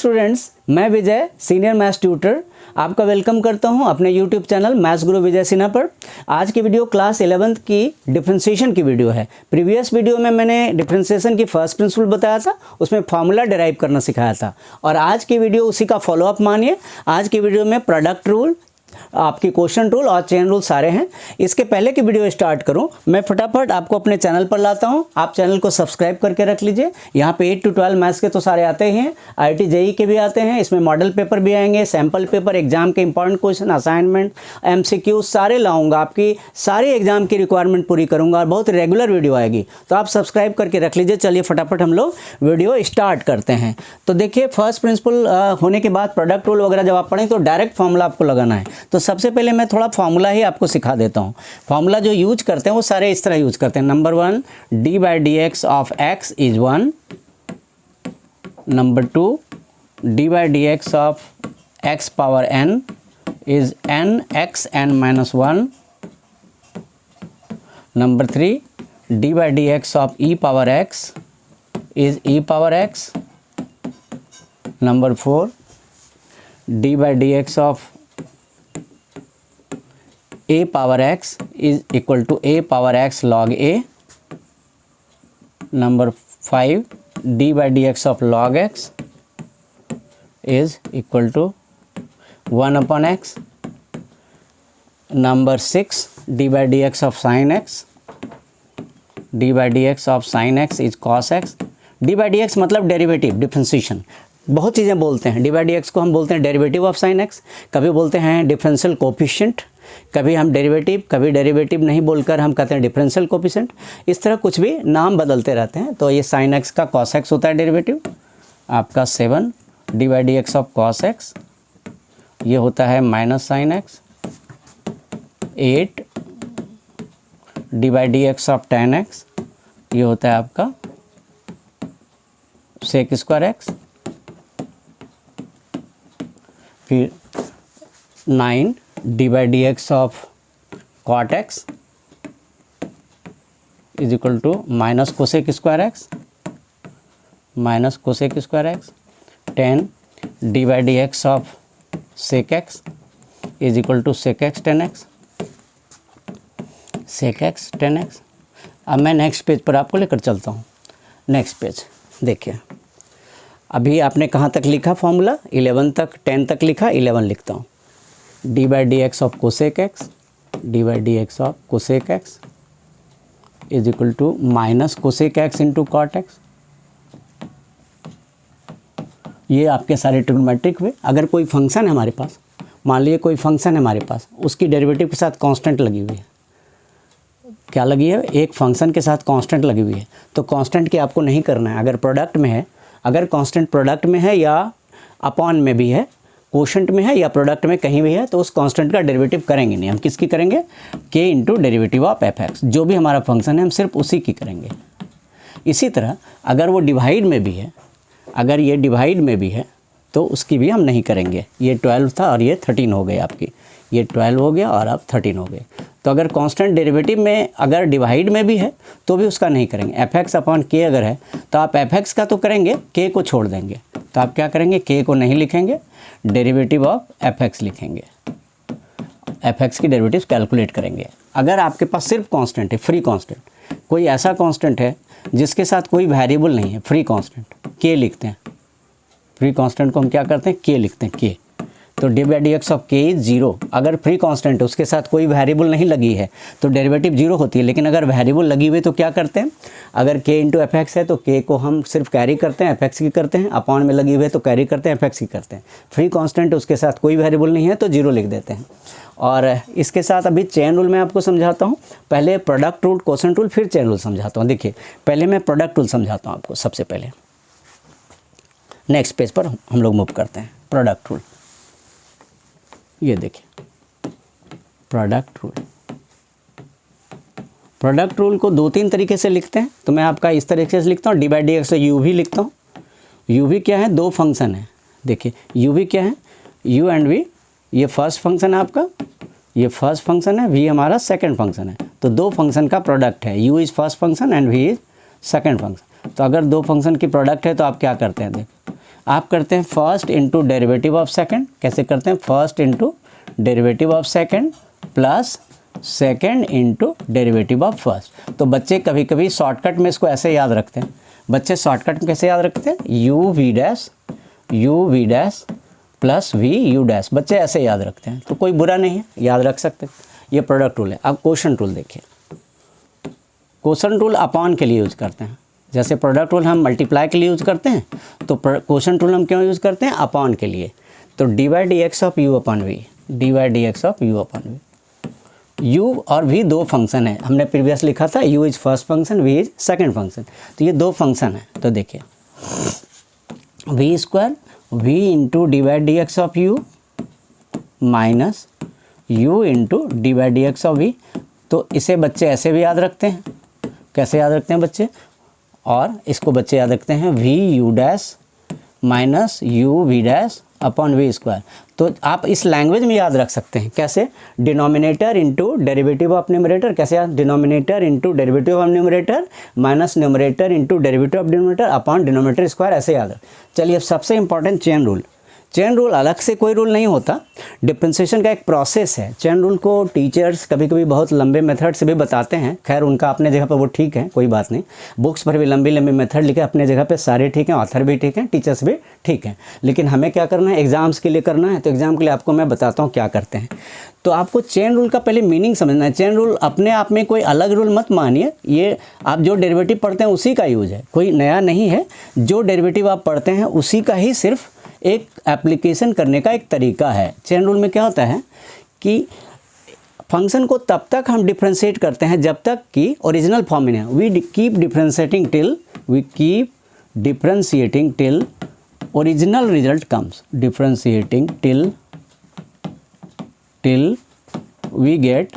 Students, मैं विजय senior maths tutor आपका welcome करता हूं अपने यूट्यूब चैनल मैथ्स गुरु विजय सिन्हा पर। आज की वीडियो क्लास 11th की डिफरेंशिएशन की वीडियो है। प्रीवियस वीडियो में मैंने डिफरेंशिएशन की फर्स्ट प्रिंसिपल बताया था, उसमें फार्मूला डिराइव करना सिखाया था और आज की वीडियो उसी का फॉलोअप मानिए। आज की वीडियो में प्रोडक्ट रूल, आपकी क्वेश्चन रूल और चेन रूल सारे हैं। इसके पहले की वीडियो स्टार्ट करूं, मैं फटाफट आपको अपने चैनल पर लाता हूं। आप चैनल को सब्सक्राइब करके रख लीजिए। यहां पे 8 to 12 मैथ्स के तो सारे आते ही हैं, IIT JEE के भी आते हैं। इसमें मॉडल पेपर भी आएंगे, सैम्पल पेपर, एग्जाम के इंपॉर्टेंट क्वेश्चन, असाइनमेंट, MCQ सारे लाऊंगा। आपकी सारी एग्जाम की रिक्वायरमेंट पूरी करूंगा और बहुत रेगुलर वीडियो आएगी, तो आप सब्सक्राइब करके रख लीजिए। चलिए फटाफट हम लोग वीडियो स्टार्ट करते हैं। तो देखिए, फर्स्ट प्रिंसिपल होने के बाद प्रोडक्ट रूल वगैरह जब आप पढ़ें तो डायरेक्ट फॉर्मूला आपको लगाना है। तो सबसे पहले मैं थोड़ा फार्मूला ही आपको सिखा देता हूँ। फार्मूला जो यूज करते हैं वो सारे इस तरह यूज करते हैं। Number 1, d/dx of x is 1। Number 2, d/dx of x power n is nxn-1। Number 3, d/dx of e power x is e power x। Number 4, d/dx of a power x is equal to a power x log a। Number 5, d/dx of log x is equal to 1 upon x। Number 6, d/dx of sin x, d/dx of sin x is cos x। d/dx मतलब derivative, differentiation. बहुत चीज़ें बोलते हैं। d/dx को हम बोलते हैं derivative of sin x, कभी बोलते हैं डिफरेंशियल कोफिशिएंट, कभी हम डेरिवेटिव, कभी डेरिवेटिव नहीं बोलकर हम कहते हैं डिफरेंशियल कोफिशिएंट। इस तरह कुछ भी नाम बदलते रहते हैं। तो ये sin x का cos x होता है डेरिवेटिव आपका 7। d/dx ऑफ cos x ये होता है minus sin x। 8, d/dx of tan x ये होता है आपका sec स्क्वायर x। फिर 9, d/dx of cot x is equal to minus cosec square x, minus cosec square x। 10, d/dx of sec x is equal to sec x tan x, sec x tan x। अब मैं next page पर आपको लेकर चलता हूँ। Next page देखिए, अभी आपने कहाँ तक लिखा फॉर्मूला? 11 तक, 10 तक लिखा, 11 लिखता हूँ। d/dx of cosec x, d/dx of cosec x is equal to minus cosec x into cot x। ये आपके सारे ट्रिग्नोमेट्रिक हुए। अगर कोई फंक्शन है हमारे पास, मान लीजिए कोई फंक्शन है हमारे पास, उसकी डेरिवेटिव के साथ कांस्टेंट लगी हुई है। क्या लगी है? एक फंक्शन के साथ कांस्टेंट लगी हुई है। तो कांस्टेंट की आपको नहीं करना है। अगर प्रोडक्ट में है, अगर कांस्टेंट प्रोडक्ट में है या अपॉन में भी है, कोशेंट में है या प्रोडक्ट में कहीं भी है, तो उस कांस्टेंट का डेरिवेटिव करेंगे नहीं। हम किसकी करेंगे? k into derivative of f(x), जो भी हमारा फंक्शन है हम सिर्फ उसी की करेंगे। इसी तरह अगर वो डिवाइड में भी है, अगर ये डिवाइड में भी है तो उसकी भी हम नहीं करेंगे। ये 12 था और ये 13 हो गई आपकी, ये 12 हो गया और अब 13 हो गए। तो अगर कांस्टेंट डेरिवेटिव में, अगर डिवाइड में भी है तो भी उसका नहीं करेंगे। f(x) अपॉन k अगर है तो आप f(x) का तो करेंगे, k को छोड़ देंगे। तो आप क्या करेंगे? k को नहीं लिखेंगे, डेरिवेटिव ऑफ f(x) लिखेंगे। f(x) की डेरिवेटिव कैलकुलेट करेंगे। अगर आपके पास सिर्फ कांस्टेंट है, फ्री कांस्टेंट, कोई ऐसा कांस्टेंट है जिसके साथ कोई वेरिएबल नहीं है, फ्री कांस्टेंट, k लिखते हैं। फ्री कांस्टेंट को हम क्या करते हैं? k लिखते हैं, k। तो d/dx ऑफ k इज 0। अगर फ्री कांस्टेंट है, उसके साथ कोई वेरिएबल नहीं लगी है तो डेरिवेटिव 0 होती है। लेकिन अगर वेरिएबल लगी हुई तो क्या करते हैं? अगर k इंटू f(x) है तो k को हम सिर्फ कैरी करते हैं, f(x) की करते हैं। अपॉन में लगी हुई है तो कैरी करते हैं, f(x) की करते हैं। फ्री कांस्टेंट है, उसके साथ कोई वेरिएबल नहीं है तो 0 लिख देते हैं। और इसके साथ अभी चेन रूल मैं आपको समझाता हूँ। पहले प्रोडक्ट रूल, क्वोशेंट रूल, फिर चेन रूल समझाता हूँ। देखिए, पहले मैं प्रोडक्ट रूल समझाता हूँ आपको। सबसे पहले नेक्स्ट पेज पर हम लोग मूव करते हैं। प्रोडक्ट रूल, ये देखिए प्रोडक्ट रूल। प्रोडक्ट रूल को 2-3 तरीके से लिखते हैं। तो मैं आपका इस तरीके से लिखता हूँ, d/dx से u भी लिखता हूँ। u भी क्या है? 2 फंक्शन है। देखिए u भी क्या है? u एंड v, ये फर्स्ट फंक्शन है आपका, ये फर्स्ट फंक्शन है, v हमारा सेकंड फंक्शन है। तो 2 फंक्शन का प्रोडक्ट है। u is first function and v is second function. तो अगर 2 फंक्शन की प्रोडक्ट है तो आप क्या करते हैं? देख, आप करते हैं first into derivative of second. कैसे करते हैं? First into derivative of second plus second into derivative of first. तो बच्चे कभी कभी शॉर्टकट में इसको ऐसे याद रखते हैं। बच्चे शॉर्टकट में कैसे याद रखते हैं? U v dash plus v u dash, बच्चे ऐसे याद रखते हैं, तो कोई बुरा नहीं है, याद रख सकते। ये प्रोडक्ट रूल है। अब क्वोशंट रूल देखिए। क्वोशंट रूल अपॉन के लिए यूज करते हैं। जैसे प्रोडक्ट रूल हम मल्टीप्लाई के लिए यूज करते हैं, तो क्वोशंट रूल हम क्यों यूज करते हैं? अपॉन के लिए। तो d by d x of u upon v, d by d x of u upon v. U और वी दो फंक्शन है, हमने प्रीवियस लिखा था u is first function, v is second function, तो ये दो फंक्शन है। तो देखिए v square v into d by d x of u minus u into d by d x of v. तो इसे बच्चे ऐसे भी याद रखते हैं। कैसे याद रखते हैं बच्चे? और इसको बच्चे याद रखते हैं v u dash minus u v dash upon v square. तो आप इस लैंग्वेज में याद रख सकते हैं। कैसे? Denominator into derivative of numerator. कैसे याद? Denominator into derivative of numerator minus numerator into derivative of denominator upon denominator square, ऐसे याद रख। चलिए अब सबसे important chain rule. Chain rule अलग से कोई रूल नहीं होता, डिफरेंशिएशन का एक प्रोसेस है। चेन रूल को टीचर्स कभी कभी बहुत लंबे मेथड से भी बताते हैं। खैर उनका अपने जगह पर वो ठीक है, कोई बात नहीं। बुक्स पर भी लंबी लंबी मेथड लिखे, अपने जगह पे सारे ठीक हैं, ऑथर भी ठीक हैं, टीचर्स भी ठीक हैं। लेकिन हमें क्या करना है? एग्जाम्स के लिए करना है। तो एग्जाम के लिए आपको मैं बताता हूँ क्या करते हैं। तो आपको चेन रूल का पहले मीनिंग समझना है। चेन रूल अपने आप में कोई अलग रूल मत मानिए, ये आप जो डेरिवेटिव पढ़ते हैं उसी का यूज है, कोई नया नहीं है। जो डेरिवेटिव आप पढ़ते हैं उसी का ही सिर्फ एक एप्लीकेशन करने का एक तरीका है। चेन रूल में क्या होता है कि फंक्शन को तब तक हम डिफ्रेंशिएट करते हैं जब तक कि ओरिजिनल फॉर्म में नहीं। We keep differentiating till original result comes, differentiating till we get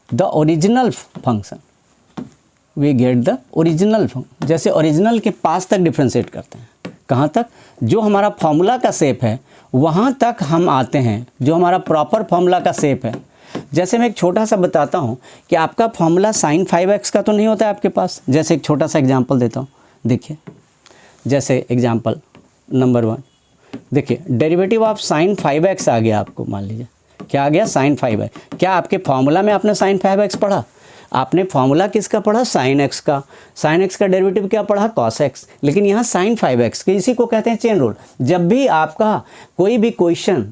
the original function, we get the original function. जैसे ओरिजिनल के पास तक डिफ्रेंशिएट करते हैं। कहाँ तक? जो हमारा फॉर्मूला का शेप है वहाँ तक हम आते हैं, जो हमारा प्रॉपर फॉर्मूला का शेप है। जैसे मैं एक छोटा सा बताता हूँ कि आपका फॉर्मूला sin 5x का तो नहीं होता है आपके पास। जैसे एक छोटा सा एग्जांपल देता हूँ, देखिए। जैसे एग्जांपल नंबर 1, देखिए डेरिवेटिव ऑफ sin 5x आ गया आपको, मान लीजिए क्या आ गया? sin 5x। क्या आपके फॉर्मूला में आपने sin 5x पढ़ा? आपने फॉर्मूला किसका पढ़ा? sin x का। sin x का डेरिवेटिव क्या पढ़ा? cos x। लेकिन यहाँ sin 5x के, इसी को कहते हैं चेन रूल। जब भी आपका कोई भी क्वेश्चन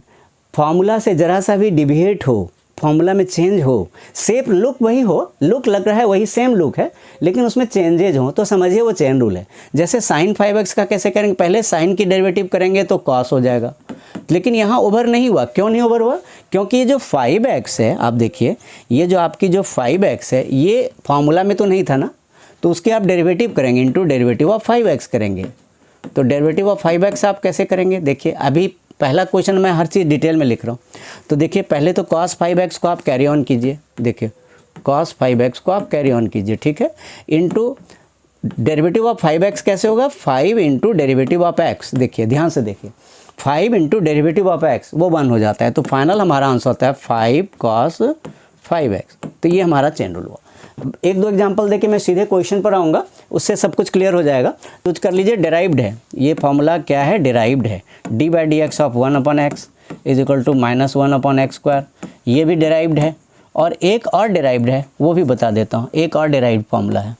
फॉर्मूला से ज़रा सा भी डिविएट हो, फॉर्मूला में चेंज हो, शेप लुक वही हो, लुक लग रहा है वही सेम लुक है, लेकिन उसमें चेंजेज हो, तो समझिए वो चेन रूल है। जैसे sin 5x का कैसे करेंगे? पहले sin की डेरिवेटिव करेंगे तो cos हो जाएगा। लेकिन यहाँ ओवर नहीं हुआ। क्यों नहीं ओवर हुआ? क्योंकि ये जो 5x है, आप देखिए, ये जो आपकी जो 5x है ये फॉर्मूला में तो नहीं था ना, तो उसके आप डेरिवेटिव करेंगे, इंटू डेरिवेटिव ऑफ 5x करेंगे। तो डेरिवेटिव ऑफ 5x आप कैसे करेंगे? देखिए अभी पहला क्वेश्चन मैं हर चीज़ डिटेल में लिख रहा हूँ। तो देखिए पहले तो cos 5x को आप कैरी ऑन कीजिए, देखिए cos 5x को आप कैरी ऑन कीजिए, ठीक है। इंटू डेरिवेटिव ऑफ 5x कैसे होगा? 5 इंटू डेरिवेटिव ऑफ x। देखिए ध्यान से देखिए, 5 इंटू डेरिवेटिव ऑफ x वो 1 हो जाता है। तो फाइनल हमारा आंसर होता है 5 cos 5x। तो ये हमारा चेन रूल हुआ। एक दो एग्जांपल देके मैं सीधे क्वेश्चन पर आऊँगा, उससे सब कुछ क्लियर हो जाएगा। यूज कर लीजिए डेराइव्ड है, ये फॉर्मूला क्या है? डेराइव्ड है। D by d x of 1/x is equal to -1/x square, ये भी डेराइव्ड है। और एक और डेराइव्ड है, वो भी बता देता हूँ। एक और डेराइव्ड फॉर्मूला है।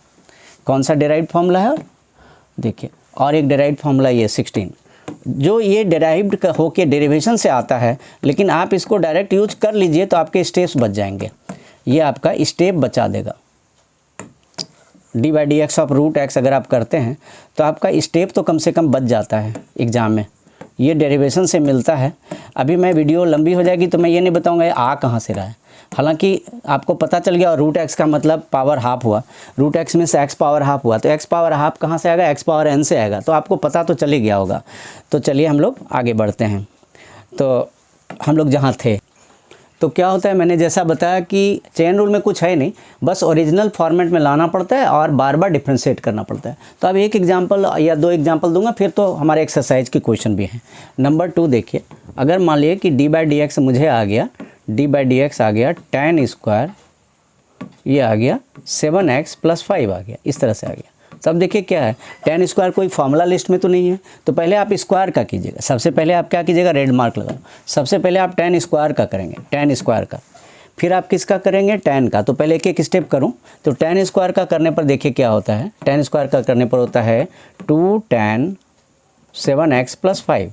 कौन सा डेराइव्ड फॉर्मूला है? देखिए और एक डेराइव्ड फॉर्मूला ये 16, जो ये डेराइव्ड होके डेरिवेशन से आता है, लेकिन आप इसको डायरेक्ट यूज कर लीजिए तो आपके स्टेप्स बच जाएंगे। ये आपका स्टेप बचा देगा। D by d x of root x अगर आप करते हैं तो आपका स्टेप तो कम से कम बच जाता है एग्ज़ाम में। ये डेरिवेशन से मिलता है। अभी मैं वीडियो लंबी हो जाएगी तो मैं ये नहीं बताऊंगा ये आ कहाँ से रहा है। हालांकि आपको पता चल गया, और रूट एक्स का मतलब पावर हाफ हुआ, रूट एक्स में से एक्स पावर हाफ हुआ, तो एक्स पावर हाफ कहाँ से आएगा? एक्स पावर एन से आएगा। तो आपको पता तो चल ही गया होगा। तो चलिए हम लोग आगे बढ़ते हैं। तो हम लोग जहाँ थे, तो क्या होता है, मैंने जैसा बताया कि चेन रूल में कुछ है नहीं, बस ओरिजिनल फॉर्मेट में लाना पड़ता है और बार बार डिफ्रेंशिएट करना पड़ता है। तो अब एक एग्जांपल या दो एग्जांपल दूंगा, फिर तो हमारे एक्सरसाइज के क्वेश्चन भी हैं। नंबर 2 देखिए, अगर मान लिए कि डी बाई डी एक्स मुझे आ गया, डी बाई डी एक्स आ गया tan स्क्वायर, ये आ गया 7x + 5 आ गया, इस तरह से आ गया। तो अब देखिए क्या है, tan स्क्वायर कोई फॉर्मूला लिस्ट में तो नहीं है, तो पहले आप स्क्वायर का कीजिएगा। सबसे पहले आप क्या कीजिएगा, रेड मार्क लगाओ। सबसे पहले आप tan स्क्वायर का करेंगे, tan स्क्वायर का, फिर आप किसका करेंगे, tan का। तो पहले एक एक स्टेप करूँ तो tan स्क्वायर का करने पर देखिए क्या होता है, tan स्क्वायर का करने पर होता है 2 tan 7x + 5।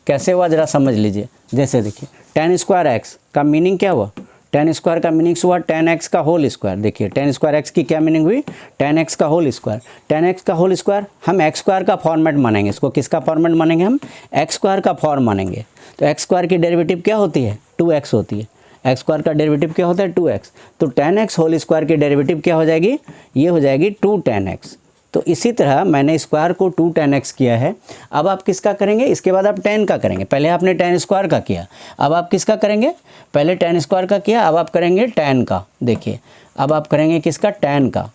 कैसे हुआ ज़रा समझ लीजिए। जैसे देखिए tan स्क्वायर x का मीनिंग क्या हुआ, tan स्क्वायर का मीनिंग हुआ tan x का होल स्क्वायर। देखिए tan स्क्वायर x की क्या मीनिंग हुई, tan x का होल स्क्वायर। tan x का होल स्क्वायर हम x स्क्वायर का फॉर्मेट मानेंगे, इसको किसका फॉर्मेट मानेंगे, हम x स्क्वायर का फॉर्म मानेंगे। तो x स्क्वायर की डेरिवेटिव क्या होती है, 2x होती है। x स्क्वायर का डेरिवेटिव क्या होता है, 2x। तो tan x होल स्क्वायर की डेरिवेटिव क्या हो जाएगी, ये हो जाएगी 2 tan x। तो इसी तरह मैंने स्क्वायर को 2 tan x किया है। अब आप किसका करेंगे, इसके बाद आप tan का करेंगे। पहले आपने tan स्क्वायर का किया, अब आप किसका करेंगे, पहले tan स्क्वायर का किया, अब आप करेंगे tan का। देखिए अब आप करेंगे किसका, tan का।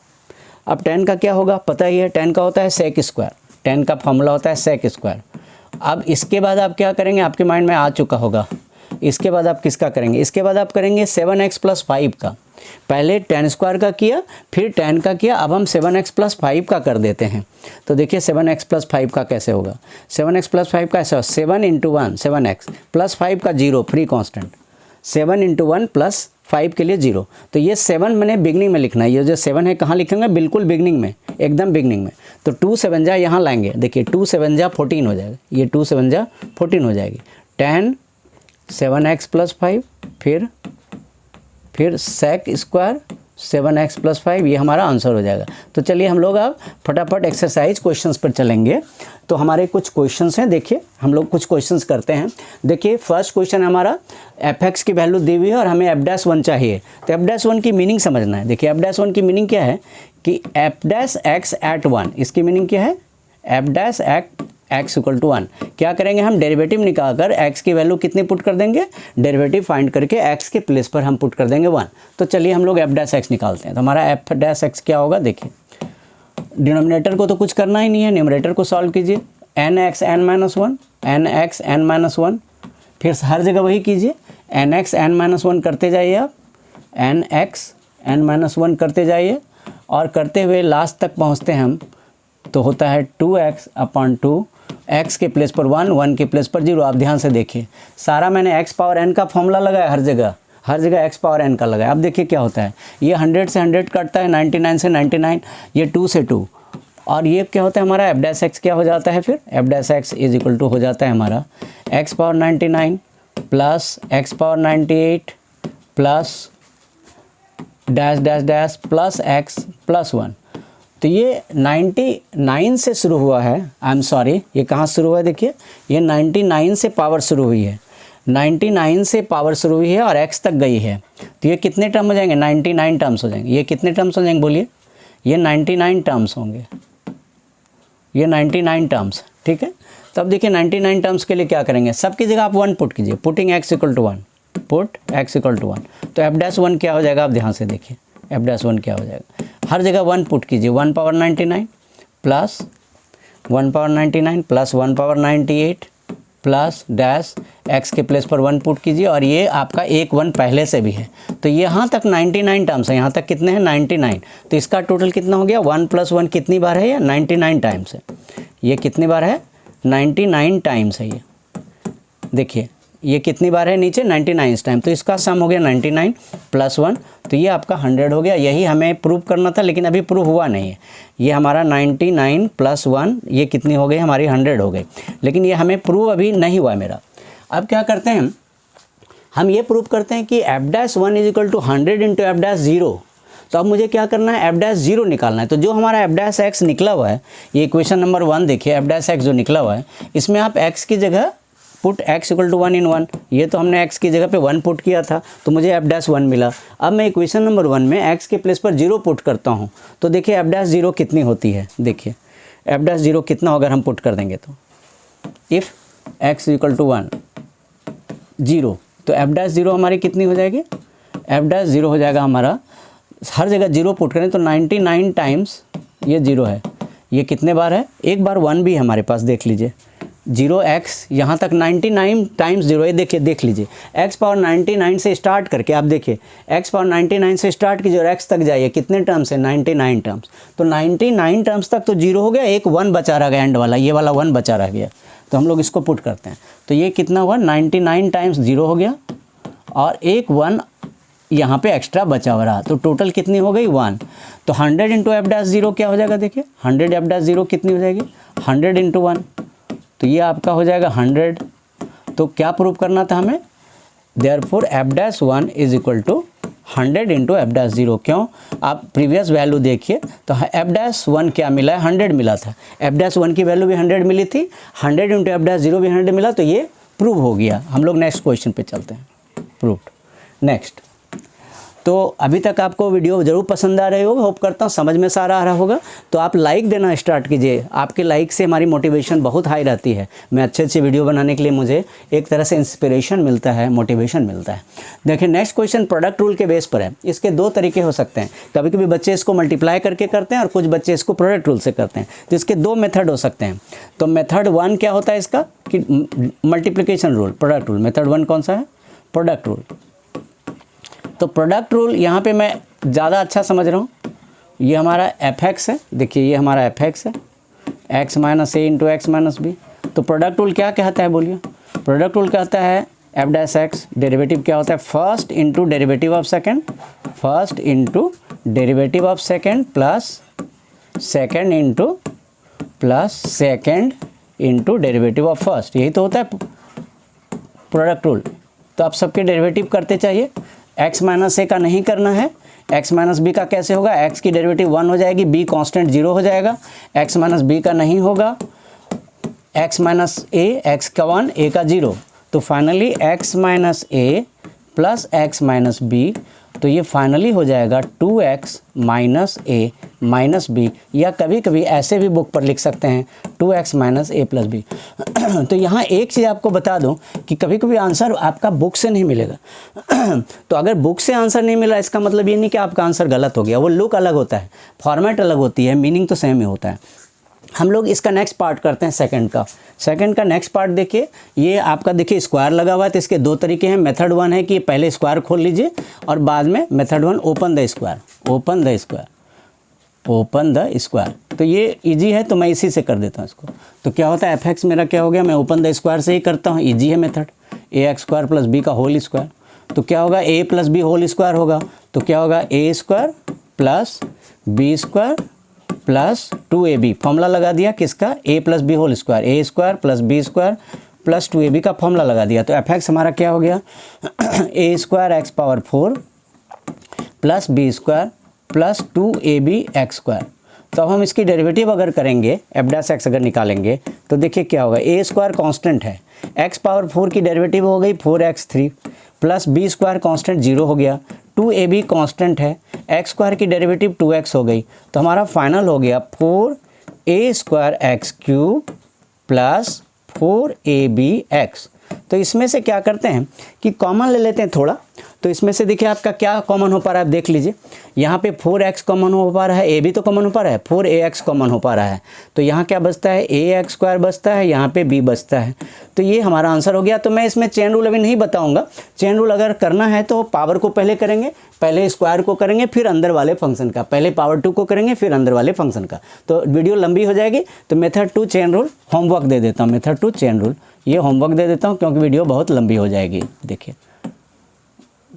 अब tan का क्या होगा, पता ही है, tan का होता है sec स्क्वायर, tan का फॉर्मूला होता है sec स्क्वायर। अब इसके बाद आप क्या करेंगे, आपके माइंड में आ चुका होगा। इसके बाद आप किसका करेंगे, इसके बाद आप करेंगे 7x + 5 का। पहले tan स्क्वायर का किया, फिर tan का किया, अब हम 7x + 5 का कर देते हैं। तो देखिए 7x + 5 का कैसे होगा, 7x + 5 का ऐसा 7 × 1 7x + 5 का 0 फ्री कांस्टेंट, 7 × 1 + 5 के लिए 0। तो ये 7 मैंने बिगनिंग में लिखना है, ये जो 7 है कहाँ लिखेंगे, बिल्कुल बिगनिंग में, एकदम बिगनिंग में। तो 2 7 जा यहाँ लाएंगे, देखिए 2 7 जा 14 हो जाएगा, ये 2 7 जा 14 हो जाएगी। tan 7x + 5 फिर sec स्क्वायर 7x + 5, ये हमारा आंसर हो जाएगा। तो चलिए हम लोग अब फटाफट एक्सरसाइज क्वेश्चंस पर चलेंगे। तो हमारे कुछ क्वेश्चंस हैं, देखिए हम लोग कुछ क्वेश्चंस करते हैं। देखिए फर्स्ट क्वेश्चन हमारा f(x) की वैल्यू दी हुई है और हमें f'1 चाहिए। तो f'1 की मीनिंग समझना है। देखिए f'1 की मीनिंग क्या है कि f'(x) @ 1, इसकी मीनिंग क्या है, f'(x) = 1। क्या करेंगे, हम डेरिवेटिव निकालकर x की वैल्यू कितनी पुट कर देंगे, डेरिवेटिव फाइंड करके x के प्लेस पर हम पुट कर देंगे 1। तो चलिए हम लोग f'(x) निकालते हैं। तो हमारा f'(x) क्या होगा, देखिए डिनोमिनेटर को तो कुछ करना ही नहीं है, न्यूमरेटर को सॉल्व कीजिए। nx n - 1 फिर हर जगह वही कीजिए, nx n - 1 करते जाइए आप, nx n - 1 करते जाइए और करते हुए लास्ट तक पहुँचते हैं हम, तो होता है 2x/2, x के प्लेस पर 1, 1 के प्लेस पर 0। आप ध्यान से देखिए, सारा मैंने x⁴n का फॉर्मूला लगाया, हर जगह x⁴n का लगाया। अब देखिए क्या होता है, ये 100 से 100 कटता है, 99 से 99, ये 2 से 2, और ये क्या होता है हमारा f'(x) क्या हो जाता है, फिर f'(x) = हो जाता है हमारा x⁴99 + x⁴98 plus dash dash dash plus x + 1। तो ये 99 से शुरू हुआ है, आई एम सॉरी, ये कहाँ शुरू हुआ है, देखिए ये 99 से पावर शुरू हुई है, 99 से पावर शुरू हुई है और x तक गई है। तो ये कितने टर्म हो जाएंगे, 99 टर्म्स हो जाएंगे। ये कितने टर्म्स हो जाएंगे बोलिए, ये 99 टर्म्स होंगे, ये 99 टर्म्स, ठीक है। तो अब देखिए 99 टर्म्स के लिए क्या करेंगे, सबकी जगह आप 1 पुट कीजिए, पुटिंग x = 1, पुट x = 1। तो f'1 क्या हो जाएगा, आप ध्यान से देखिए f'1 क्या हो जाएगा, हर जगह 1 पुट कीजिए, 1⁴99 plus 1⁴99 plus 1⁴98 plus dash x के प्लेस पर 1 पुट कीजिए, और ये आपका एक 1 पहले से भी है। तो यहाँ तक 99 टर्म्स है, यहाँ तक कितने हैं 99। तो इसका टोटल कितना हो गया, 1 + 1 कितनी बार है, ये 99 टाइम्स है। ये कितनी बार है, 99 टाइम्स है। ये देखिए ये कितनी बार है, नीचे 99 टाइम। तो इसका सम हो गया 99 + 1, तो ये आपका 100 हो गया। यही हमें प्रूव करना था, लेकिन अभी प्रूव हुआ नहीं है। ये हमारा 99 + 1 ये कितनी हो गई, हमारी 100 हो गई, लेकिन ये हमें प्रूव अभी नहीं हुआ मेरा। अब क्या करते हैं, हम ये प्रूव करते हैं कि f'1 = 100 × f'0। तो अब मुझे क्या करना है, f'0 निकालना है। तो जो हमारा f'(x) निकला हुआ है, ये इक्वेशन नंबर 1 देखिए, f'(x) जो निकला हुआ है, इसमें आप x की जगह पुट x = 1 इन 1। ये तो हमने x की जगह पे 1 पुट किया था, तो मुझे f'1 मिला। अब मैं इक्वेशन नंबर 1 में x के प्लेस पर 0 पुट करता हूँ। तो देखिए f'0 कितनी होती है, देखिए f'0 कितना अगर हम पुट कर देंगे, तो इफ़ x = 1 0, तो f'0 हमारी कितनी हो जाएगी, f'0 हो जाएगा हमारा, हर जगह 0 पुट करें तो 99 टाइम्स ये 0 है। ये कितने बार है, एक बार 1 भी हमारे पास, देख लीजिए 0x यहाँ तक 99 टाइम्स 0, ये देखिए देख लीजिए, x पावर 99 से स्टार्ट करके आप देखिए x पावर 99 से स्टार्ट कीजिए और x तक जाइए, कितने टर्म्स है 99 टर्म्स। तो 99 टर्म्स तक तो 0 हो गया, एक 1 बचा रह गया एंड वाला, ये वाला 1 बचा रह गया। तो हम लोग इसको पुट करते हैं, तो ये कितना हुआ 99 टाइम्स 0 हो गया और एक 1 यहाँ पे एक्स्ट्रा बचा हुआ रहा, तो टोटल कितनी हो गई 1। तो 100 इंटू एफ डैश 0 क्या हो जाएगा, देखिए 100 एफ डैश 0 कितनी हो जाएगी 100 इंटू 1, तो ये आपका हो जाएगा 100। तो क्या प्रूव करना था हमें, therefore f dash 1 is equal to 100 into f dash 0। क्यों, आप प्रीवियस वैल्यू देखिए तो एफ डैश 1 क्या मिला है 100 मिला था, एफ डैश 1 की वैल्यू भी 100 मिली थी, 100 इंटू एफ डैश 0 भी 100 मिला, तो ये प्रूव हो गया। हम लोग नेक्स्ट क्वेश्चन पे चलते हैं, प्रूव्ड। नेक्स्ट, तो अभी तक आपको वीडियो ज़रूर पसंद आ रही होगी, होप करता हूँ समझ में सारा आ रहा होगा। तो आप लाइक देना स्टार्ट कीजिए, आपके लाइक से हमारी मोटिवेशन बहुत हाई रहती है, मैं अच्छे अच्छे वीडियो बनाने के लिए मुझे एक तरह से इंस्पिरेशन मिलता है, मोटिवेशन मिलता है। देखिए नेक्स्ट क्वेश्चन प्रोडक्ट रूल के बेस पर है। इसके दो तरीके हो सकते हैं, कभी कभी बच्चे इसको मल्टीप्लाई करके करते हैं और कुछ बच्चे इसको प्रोडक्ट रूल से करते हैं। तो इसके दो मेथड हो सकते हैं। तो मेथड 1 क्या होता है इसका कि multiplication rule, product rule. Method 1 कौन सा है, प्रोडक्ट रूल। तो प्रोडक्ट रूल यहाँ पे मैं ज़्यादा अच्छा समझ रहा हूँ, ये हमारा fx है, देखिए ये हमारा fx है, x माइनस ए इंटू एक्स माइनस बी। तो प्रोडक्ट रूल क्या कहता है बोलिए, प्रोडक्ट रूल कहता है एफ डैश एक्स, डेरिवेटिव क्या होता है first into derivative of second, first into derivative of second plus second into plus second into derivative of first, यही तो होता है प्रोडक्ट रूल। तो आप सबके डेरिवेटिव करते चाहिए, x माइनस ए का नहीं करना है, x माइनस बी का कैसे होगा, x की डेरिवेटिव 1 हो जाएगी, b कांस्टेंट 0 हो जाएगा, x माइनस बी का नहीं होगा, x माइनस ए, x का 1 a का 0, तो फाइनली x माइनस ए प्लस x माइनस बी, तो ये फाइनली हो जाएगा 2x माइनस ए माइनस बी, या कभी कभी ऐसे भी बुक पर लिख सकते हैं 2x माइनस ए प्लस बी। तो यहाँ एक चीज़ आपको बता दूं कि कभी कभी आंसर आपका बुक से नहीं मिलेगा। तो अगर बुक से आंसर नहीं मिला इसका मतलब ये नहीं कि आपका आंसर गलत हो गया, वो लुक अलग होता है, फॉर्मेट अलग होती है, मीनिंग तो सेम ही होता है। हम लोग इसका नेक्स्ट पार्ट करते हैं सेकंड का नेक्स्ट पार्ट देखिए, ये आपका देखिए स्क्वायर लगा हुआ है, तो इसके दो तरीके हैं। मेथड 1 है कि पहले स्क्वायर खोल लीजिए और बाद में method 1 open the square, open the square, open the square. तो ये इजी है तो मैं इसी से कर देता हूँ इसको। तो क्या होता है एफ एक्स मेरा क्या हो गया, मैं ओपन द स्क्वायर से ही करता हूँ, इजी है method, a x square plus b का होल स्क्वायर। तो क्या होगा a plus b whole square होगा, तो क्या होगा a square plus b square plus 2ab, formula लगा दिया किसका, a plus b whole square, a square plus b square plus 2ab का फॉर्मूला लगा दिया। तो एफ एक्स हमारा क्या हो गया a square x power 4 plus b square plus 2ab x square. तो अब हम इसकी डेरिवेटिव अगर करेंगे, एफ डैश एक्स अगर निकालेंगे तो देखिए क्या होगा, ए स्क्वायर कॉन्स्टेंट है, एक्स पावर 4 की डेरिवेटिव हो गई 4x3 plus b square constant 0 हो गया, 2ab कांस्टेंट है, एक्स स्क्वायर की डेरिवेटिव 2x हो गई, तो हमारा फाइनल हो गया 4a square x cube plus 4abx। तो इसमें से क्या करते हैं कि कॉमन ले लेते हैं थोड़ा, तो इसमें से देखिए आपका क्या कॉमन हो पा रहा है, आप देख लीजिए यहाँ पे 4x कॉमन हो पा रहा है, a भी तो कॉमन हो पा रहा है, 4ax कॉमन हो पा रहा है, तो यहाँ क्या बचता है ax स्क्वायर बचता है, यहाँ पे b बचता है, तो ये हमारा आंसर हो गया। तो मैं इसमें चेन रूल अभी नहीं बताऊंगा, चेन रूल अगर करना है तो पावर को पहले करेंगे, पहले स्क्वायर को करेंगे फिर अंदर वाले फंक्शन का, पहले पावर 2 को करेंगे फिर अंदर वाले फंक्शन का, तो वीडियो लंबी हो जाएगी। तो मेथड 2 चेन रूल होमवर्क दे देता हूँ, मेथड 2 चेन रूल ये होमवर्क दे देता हूँ क्योंकि वीडियो बहुत लंबी हो जाएगी। देखिए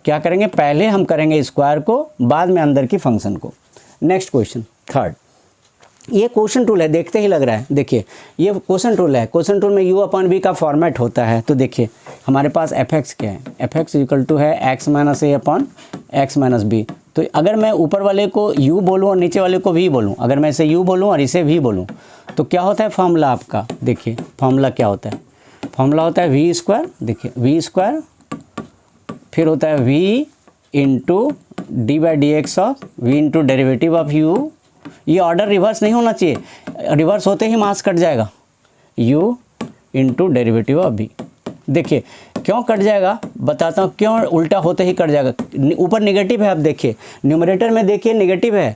क्या करेंगे, पहले हम करेंगे स्क्वायर को, बाद में अंदर की फंक्शन को। नेक्स्ट क्वेश्चन थर्ड, ये क्वेश्चन टूल है, देखते ही लग रहा है, देखिए ये क्वेश्चन टूल है, क्वेश्चन टूल में u अपॉन v का फॉर्मेट होता है। तो देखिए हमारे पास एफ एक्स क्या है, एफ एक्स इक्वल टू है एक्स माइनस ए अपॉन एक्स माइनस बी। तो अगर मैं ऊपर वाले को u बोलूँ और नीचे वाले को v बोलूँ, अगर मैं इसे u बोलूँ और इसे v बोलूँ तो क्या होता है फॉर्मूला आपका, देखिए फॉर्मूला क्या होता है, फॉर्मूला होता है वी स्क्वायर, देखिए वी स्क्वायर फिर होता है v into d by d x of v into derivative of u। ये ऑर्डर रिवर्स नहीं होना चाहिए, रिवर्स होते ही मास कट जाएगा, u into derivative of v। देखिए क्यों कट जाएगा बताता हूँ, क्यों उल्टा होते ही कट जाएगा, ऊपर निगेटिव है, आप देखिए न्यूमरेटर में देखिए निगेटिव है,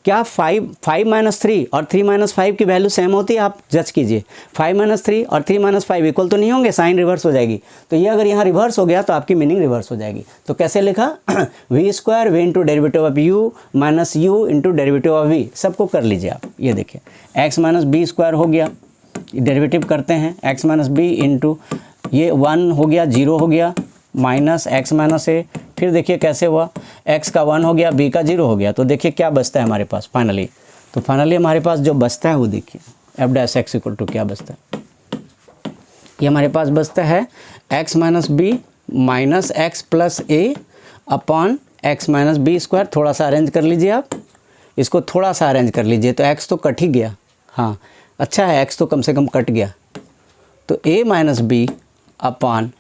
क्या 5 माइनस 3 और 3 माइनस 5 की वैल्यू सेम होती है? आप जज कीजिए। 5 माइनस 3 और 3 माइनस 5 इक्वल तो नहीं होंगे, साइन रिवर्स हो जाएगी। तो ये अगर यहाँ रिवर्स हो गया तो आपकी मीनिंग रिवर्स हो जाएगी। तो कैसे लिखा? V square v into derivative of u minus u into derivative of v. सबको कर लीजिए आप। ये देखिए एक्स माइनस बी स्क्वायर हो गया, डेरिवेटिव करते हैं एक्स माइनस बी इंटू ये 1 हो गया, 0 हो गया, माइनस एक्स माइनस ए। फिर देखिए कैसे हुआ, x का 1 हो गया, b का 0 हो गया। तो देखिए क्या बचता है हमारे पास फाइनली। तो फाइनली हमारे पास जो बचता है वो देखिए f dash x equal to क्या बचता है? ये हमारे पास बचता है x minus b minus x plus a upon x minus b square. थोड़ा सा अरेंज कर लीजिए आप, इसको थोड़ा सा अरेंज कर लीजिए। तो x तो कट ही गया, हाँ अच्छा है, x तो कम से कम कट गया। तो a माइनस बी अपॉन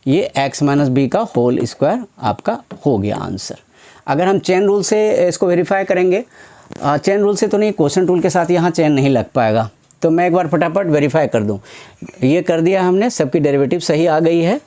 ये x माइनस बी का होल स्क्वायर आपका हो गया आंसर। अगर हम चेन रूल से इसको वेरीफाई करेंगे, चेन रूल से तो नहीं, क्वेश्चन रूल के साथ यहाँ चेन नहीं लग पाएगा। तो मैं एक बार फटाफट वेरीफाई कर दूँ। ये कर दिया हमने, सबकी डेरिवेटिव सही आ गई है,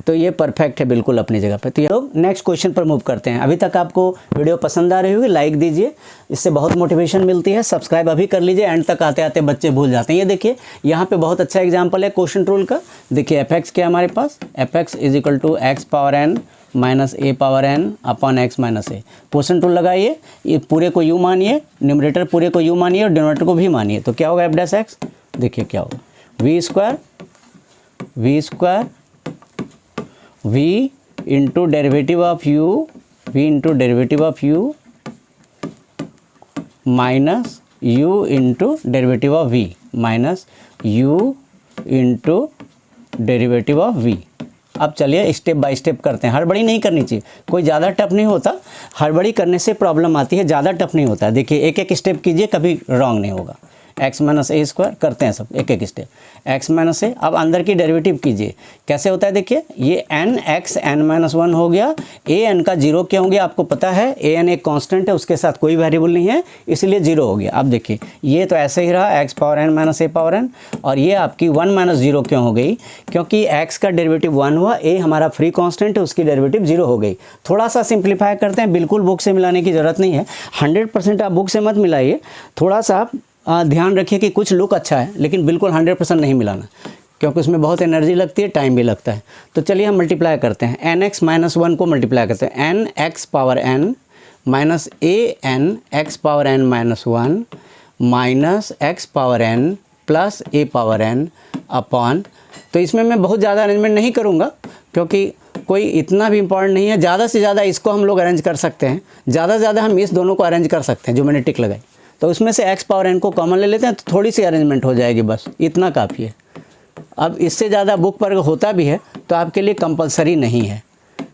तो ये परफेक्ट है बिल्कुल अपनी जगह पे। तो ये लोग नेक्स्ट क्वेश्चन पर मूव करते हैं। अभी तक आपको वीडियो पसंद आ रही होगी, लाइक दीजिए, इससे बहुत मोटिवेशन मिलती है। सब्सक्राइब अभी कर लीजिए, एंड तक आते आते बच्चे भूल जाते हैं। ये देखिए यहाँ पे बहुत अच्छा एग्जांपल है क्वेश्चन रूल का। देखिए एफ एक्स क्या है हमारे पास, f x is equal to x power n minus a power n upon x minus a. Question rule लगाइए, ये पूरे को यू मानिए, न्यूमरेटर पूरे को यू मानिए और डिनोमिनेटर को भी मानिए। तो क्या होगा एफ डैश एक्स, देखिए क्या होगा, v square v into derivative of u, v into derivative of u minus u into derivative of v minus u into derivative of v। अब चलिए स्टेप बाय स्टेप करते हैं, हड़बड़ी नहीं करनी चाहिए, कोई ज़्यादा टफ नहीं होता, हड़बड़ी करने से प्रॉब्लम आती है, ज़्यादा टफ नहीं होता है। देखिए एक एक स्टेप कीजिए, कभी रॉन्ग नहीं होगा। एक्स माइनस ए स्क्वायर करते हैं सब एक एक स्टेप, एक्स माइनस ए। अब अंदर की डेरिवेटिव कीजिए, कैसे होता है देखिए, ये एन एक्स एन माइनस 1 हो गया, ए एन का 0 क्या हो गया आपको पता है, ए एन एक कांस्टेंट है, उसके साथ कोई वेरिएबल नहीं है, इसलिए 0 हो गया। अब देखिए ये तो ऐसे ही रहा, x power n minus a power N, और ये आपकी 1 माइनस 0 क्यों हो गई, क्योंकि एक्स का डेरिवेटिव 1 हुआ, ए हमारा फ्री कॉन्स्टेंट है, उसकी डेरिवेटिव 0 हो गई। थोड़ा सा सिंप्लीफाई करते हैं, बिल्कुल बुक से मिलाने की ज़रूरत नहीं है, 100% आप बुक से मत मिलाइए, थोड़ा सा आप ध्यान रखिए कि कुछ लुक अच्छा है, लेकिन बिल्कुल 100% नहीं मिलाना, क्योंकि उसमें बहुत एनर्जी लगती है, टाइम भी लगता है। तो चलिए हम मल्टीप्लाई करते हैं, एन एक्स माइनस 1 को मल्टीप्लाई करते हैं, n x power n minus a n x power n minus 1 minus x power n plus a power n upon. तो इसमें मैं बहुत ज़्यादा अरेंजमेंट नहीं करूँगा, क्योंकि कोई इतना भी इम्पॉर्टेंट नहीं है। ज़्यादा से ज़्यादा इसको हम लोग अरेंज कर सकते हैं, ज़्यादा से ज़्यादा हम इस दोनों को अरेंज कर सकते हैं जो मैंने टिक लगाई। तो उसमें से एक्स पावर एन को कॉमन ले लेते हैं, तो थोड़ी सी अरेंजमेंट हो जाएगी, बस इतना काफ़ी है। अब इससे ज़्यादा बुक पर होता भी है तो आपके लिए कंपलसरी नहीं है,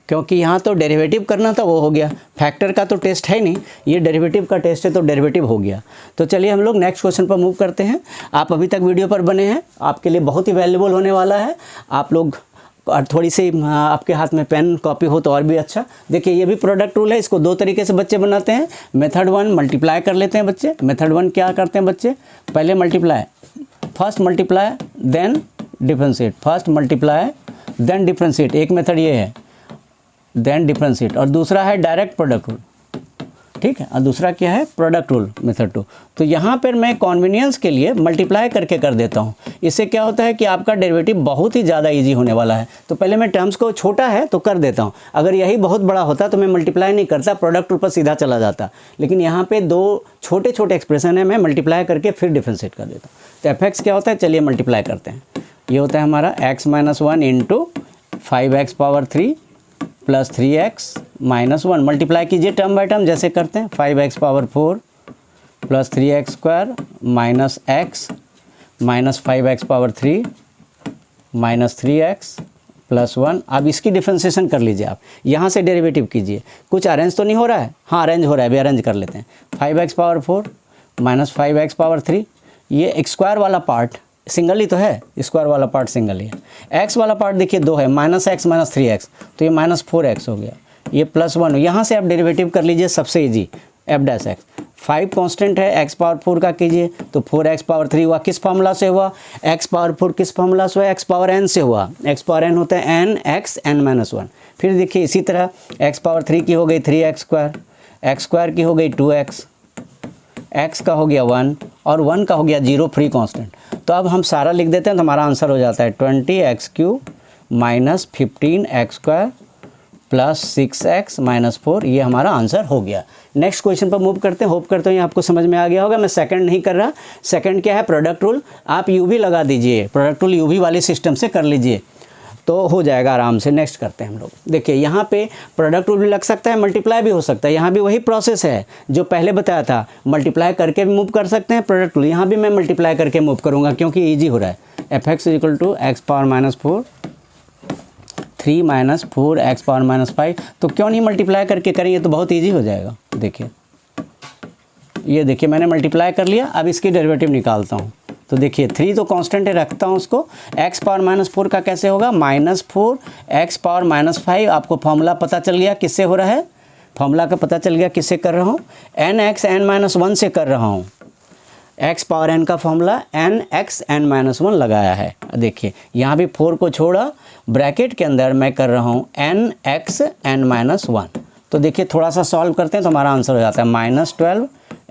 क्योंकि यहाँ तो डेरिवेटिव करना था, वो हो गया, फैक्टर का तो टेस्ट है नहीं, ये डेरिवेटिव का टेस्ट है, तो डेरिवेटिव हो गया। तो चलिए हम लोग नेक्स्ट क्वेश्चन पर मूव करते हैं। आप अभी तक वीडियो पर बने हैं, आपके लिए बहुत ही वैल्यूबल होने वाला है। आप लोग और थोड़ी सी आपके हाथ में पेन कॉपी हो तो और भी अच्छा। देखिए ये भी प्रोडक्ट रूल है, इसको दो तरीके से बच्चे बनाते हैं। मेथड 1 मल्टीप्लाई कर लेते हैं बच्चे। मेथड 1 क्या करते हैं बच्चे, पहले multiply, first multiply then differentiate, first multiply then differentiate, एक मेथड ये है, देन डिफरेंशिएट। और दूसरा है डायरेक्ट प्रोडक्ट रूल, ठीक है, और दूसरा क्या है, प्रोडक्ट रूल मेथड 2। तो यहाँ पर मैं कॉन्वीनियंस के लिए मल्टीप्लाई करके कर देता हूँ। इससे क्या होता है कि आपका डेरिवेटिव बहुत ही ज़्यादा इजी होने वाला है। तो पहले मैं टर्म्स को, छोटा है तो कर देता हूँ, अगर यही बहुत बड़ा होता तो मैं मल्टीप्लाई नहीं करता, प्रोडक्ट रूल पर सीधा चला जाता। लेकिन यहाँ पे दो छोटे छोटे एक्सप्रेशन है, मैं मल्टीप्लाई करके फिर डिफरेंशिएट कर देता हूँ। तो एफ एक्स क्या होता है, चलिए मल्टीप्लाई करते हैं। ये होता है हमारा x minus 1 into 5x power 3 plus 3x minus 1। Multiply कीजिए टर्म बाय टर्म जैसे करते हैं, 5x power 4 plus 3x square minus x minus 5x power 3 minus 3x plus 1। अब इसकी डिफरेंशिएशन कर लीजिए आप, यहाँ से डेरिवेटिव कीजिए। कुछ अरेंज तो नहीं हो रहा है, हाँ अरेंज हो रहा है, अभी अरेंज कर लेते हैं। 5x power 4 minus 5x power 3, ये स्क्वायर वाला पार्ट सिंगल ही तो है, स्क्वायर वाला पार्ट सिंगल ही है। एक्स वाला पार्ट देखिए 2 है, माइनस एक्स माइनस 3x, तो ये माइनस 4x हो गया, ये प्लस 1। यहाँ से आप डेरिवेटिव कर लीजिए, सबसे easy F dash x. 5 constant है, एक्स पावर 4 का कीजिए तो 4x पावर 3 हुआ। किस फार्मूला से हुआ, एक्स पावर 4 किस फार्मूला से हुआ, एक्स पावर n से हुआ। एक्स पावर n होता है n x n माइनस 1। फिर देखिए इसी तरह एक्स पावर 3 की हो गई 3x स्क्वायर, एक्स स्क्वायर की हो गई 2x, x का हो गया 1 और 1 का हो गया 0 फ्री कांस्टेंट। तो अब हम सारा लिख देते हैं तो हमारा आंसर हो जाता है 20x³ minus 15x² plus 6x minus 4। ये हमारा आंसर हो गया। नेक्स्ट क्वेश्चन पर मूव करते हैं। होप करते हैं ये आपको समझ में आ गया होगा। मैं सेकंड नहीं कर रहा। सेकंड क्या है, प्रोडक्ट रूल। आप यू भी लगा दीजिए, प्रोडक्ट रूल यू भी वाले सिस्टम से कर लीजिए तो हो जाएगा आराम से। नेक्स्ट करते हैं हम लोग। देखिए यहाँ पे प्रोडक्ट रूल भी लग सकता है, मल्टीप्लाई भी हो सकता है। यहाँ भी वही प्रोसेस है जो पहले बताया था, मल्टीप्लाई करके भी मूव कर सकते हैं प्रोडक्ट रूल। यहाँ भी मैं मल्टीप्लाई करके मूव करूँगा क्योंकि ईजी हो रहा है। fx equal to x power minus 4 3 minus 4 x power minus 5। तो क्यों नहीं मल्टीप्लाई करके करेंगे तो बहुत ईजी हो जाएगा। देखिए ये देखिए मैंने मल्टीप्लाई कर लिया। अब इसकी डेरिवेटिव निकालता हूँ। तो देखिए 3 तो कांस्टेंट है, रखता हूँ उसको। x पावर माइनस 4 का कैसे होगा, -4 x पावर माइनस 5। आपको फॉर्मूला पता चल गया किससे हो रहा है, फॉर्मूला का पता चल गया किससे कर रहा हूँ, nxn-1 से कर रहा हूँ। x पावर n का फॉर्मूला nxn-1 लगाया है। देखिए यहाँ भी 4 को छोड़ा, ब्रैकेट के अंदर मैं कर रहा हूँ nxn-1। तो देखिए थोड़ा सा सॉल्व करते हैं तो हमारा आंसर हो जाता है -12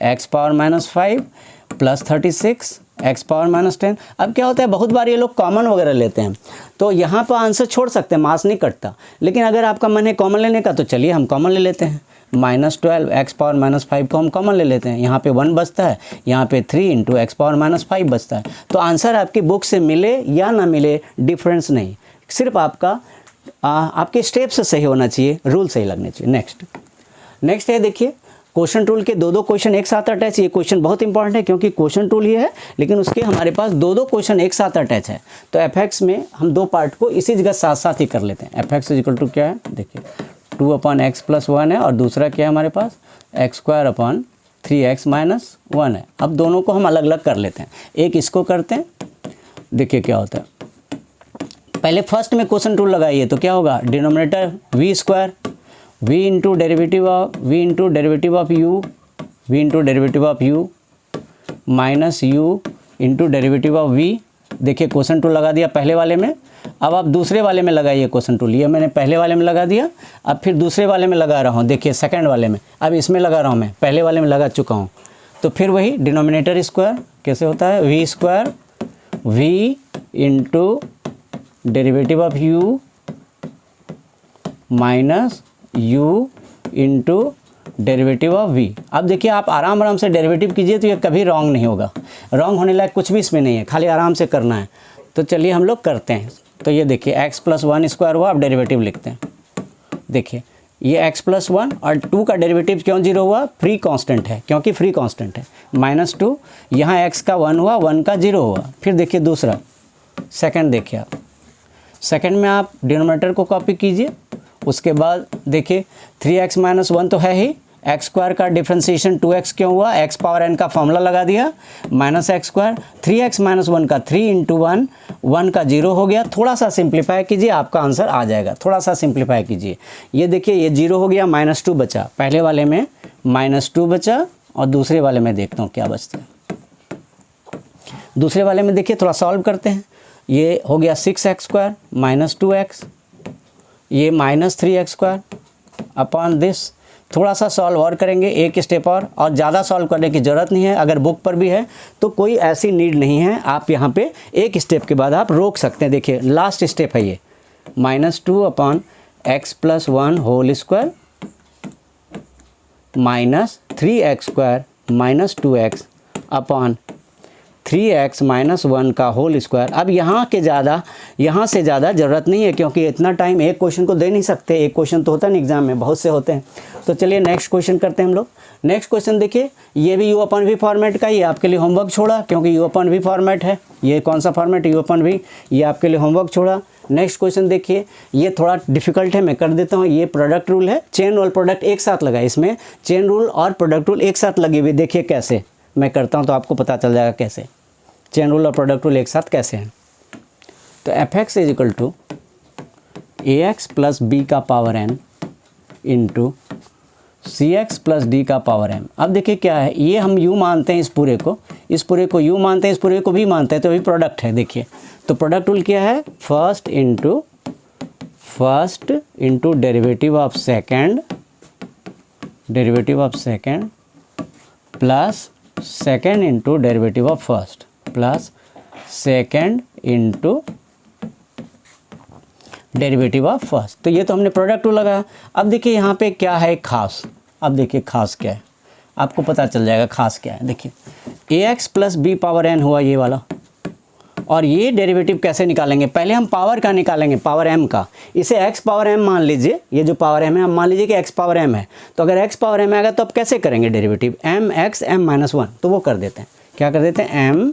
x power minus 5 plus 36 x power minus 10। अब क्या होता है, बहुत बार ये लोग कॉमन वगैरह लेते हैं तो यहाँ पर आंसर छोड़ सकते हैं, मार्क्स नहीं कटता। लेकिन अगर आपका मन है कॉमन लेने का तो चलिए हम कॉमन ले लेते हैं। -12 x पावर माइनस 5 को हम कॉमन ले लेते हैं। यहाँ पे 1 बचता है, यहाँ पे 3 इंटू x पावर माइनस 5 बचता है। तो आंसर आपकी बुक से मिले या ना मिले डिफरेंस नहीं, सिर्फ आपका आपके स्टेप से सही होना चाहिए, रूल सही लगने चाहिए। नेक्स्ट है देखिए क्वेश्चन टूल के दो क्वेश्चन एक साथ अटैच। ये क्वेश्चन बहुत इंपॉर्टेंट है क्योंकि क्वेश्चन टूल ये है लेकिन उसके हमारे पास दो क्वेश्चन एक साथ अटैच है। तो fx में हम दो पार्ट को इसी जगह साथ साथ ही कर लेते हैं। fx इक्वल टू क्या है, देखिए 2/x + 1 है और दूसरा क्या है हमारे पास x² 3x - 1 है। अब दोनों को हम अलग अलग कर लेते हैं। एक इसको करते हैं, देखिए क्या होता है। पहले फर्स्ट में क्वेश्चन टूल लगाइए तो क्या होगा, denominator v² v into derivative of u minus u into derivative of v। देखिए क्वेश्चन टूल लगा दिया पहले वाले में। अब आप दूसरे वाले में लगाइए क्वेश्चन टूल। ये मैंने पहले वाले में लगा दिया, अब फिर दूसरे वाले में लगा रहा हूँ। देखिए सेकंड वाले में, अब इसमें लगा रहा हूँ मैं, पहले वाले में लगा चुका हूँ। तो फिर वही डिनोमिनेटर स्क्वायर कैसे होता है, v² v into derivative of u minus u into derivative of v। अब देखिए आप आराम से डेरिवेटिव कीजिए तो ये कभी रॉन्ग नहीं होगा। रॉन्ग होने लायक कुछ भी इसमें नहीं है, खाली आराम से करना है। तो चलिए हम लोग करते हैं। तो ये देखिए x + 1 स्क्वायर हुआ, अब डेरिवेटिव लिखते हैं। देखिए ये x + 1 और 2 का डेरिवेटिव क्यों 0 हुआ, फ्री कांस्टेंट है, क्योंकि फ्री कांस्टेंट है। -2 यहाँ x का 1 हुआ, 1 का 0 हुआ। फिर देखिए दूसरा सेकंड, देखिए आप सेकंड में आप डिनोमिनेटर को कॉपी कीजिए। उसके बाद देखिए 3x - 1 तो है ही, x² का डिफ्रेंसिएशन 2x क्यों हुआ, x पावर n का फॉर्मूला लगा दिया, -x²। 3x - 1 का 3 इंटू 1, 1 का 0 हो गया। थोड़ा सा सिंप्लीफाई कीजिए, आपका आंसर आ जाएगा। थोड़ा सा सिंप्लीफाई कीजिए। ये देखिए ये 0 हो गया, -2 बचा। पहले वाले में -2 बचा और दूसरे वाले में देखता हूँ क्या बचता है। दूसरे वाले में देखिए थोड़ा सॉल्व करते हैं। ये हो गया 6x² - 2x, ये -3x² अपॉन दिस। थोड़ा सा सॉल्व और करेंगे, एक स्टेप और ज़्यादा सॉल्व करने की ज़रूरत नहीं है। अगर बुक पर भी है तो कोई ऐसी नीड नहीं है, आप यहाँ पे एक स्टेप के बाद आप रोक सकते हैं। देखिए लास्ट स्टेप है ये, -2/x + 1 whole square minus 3x² - 2x upon 3x - 1 का होल स्क्वायर। अब यहाँ से ज़्यादा ज़रूरत नहीं है क्योंकि इतना टाइम एक क्वेश्चन को दे नहीं सकते। एक क्वेश्चन तो होता नहीं एग्जाम में, बहुत से होते हैं। तो चलिए नेक्स्ट क्वेश्चन करते हैं हम लोग। नेक्स्ट क्वेश्चन देखिए, ये भी u/v फॉर्मेट का, ये आपके लिए होमवर्क छोड़ा क्योंकि u/v फॉर्मेट है। ये कौन सा फॉर्मेट है, u/v, ये आपके लिए होमवर्क छोड़ा। नेक्स्ट क्वेश्चन देखिए, ये थोड़ा डिफिकल्ट है, मैं कर देता हूँ। ये प्रोडक्ट रूल है, चेन रूल प्रोडक्ट एक साथ लगा। इसमें चेन रूल और प्रोडक्ट रूल एक साथ लगे हुए। देखिए कैसे मैं करता हूँ तो आपको पता चल जाएगा कैसे चेन रूल और प्रोडक्ट रूल एक साथ कैसे हैं। तो fx equal to ax + b का power n into cx + d का पावर m। अब देखिए क्या है, ये हम u मानते हैं, इस पूरे को u मानते हैं, इस पूरे को v मानते हैं, तो अभी प्रोडक्ट है। देखिए तो प्रोडक्ट रूल क्या है, first into derivative of second plus second into derivative of first plus second into derivative of first. तो ये तो हमने प्रोडक्ट रूल लगाया। अब देखिए यहाँ पे क्या है खास, अब देखिए खास क्या है, आपको पता चल जाएगा खास क्या है। देखिए ax plus b power n हुआ ये वाला, और ये डेरिवेटिव कैसे निकालेंगे, पहले हम पावर का निकालेंगे, पावर m का। इसे x पावर m मान लीजिए, ये जो पावर m है हम मान लीजिए कि x पावर m है। तो अगर x पावर m आएगा तो अब कैसे करेंगे derivative, m x m minus one, तो वो कर देते हैं, क्या कर देते हैं,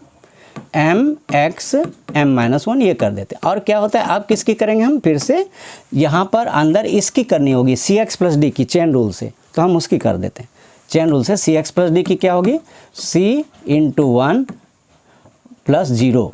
m x m minus one, ये कर देते हैं। और क्या होता है, अब किसकी करेंगे हम, फिर से यहाँ पर अंदर इसकी करनी होगी सी एक्स प्लस डी की, चेन रूल से, तो हम उसकी कर देते हैं। चेन रूल से सी एक्स प्लस डी की क्या होगी, c into one plus zero.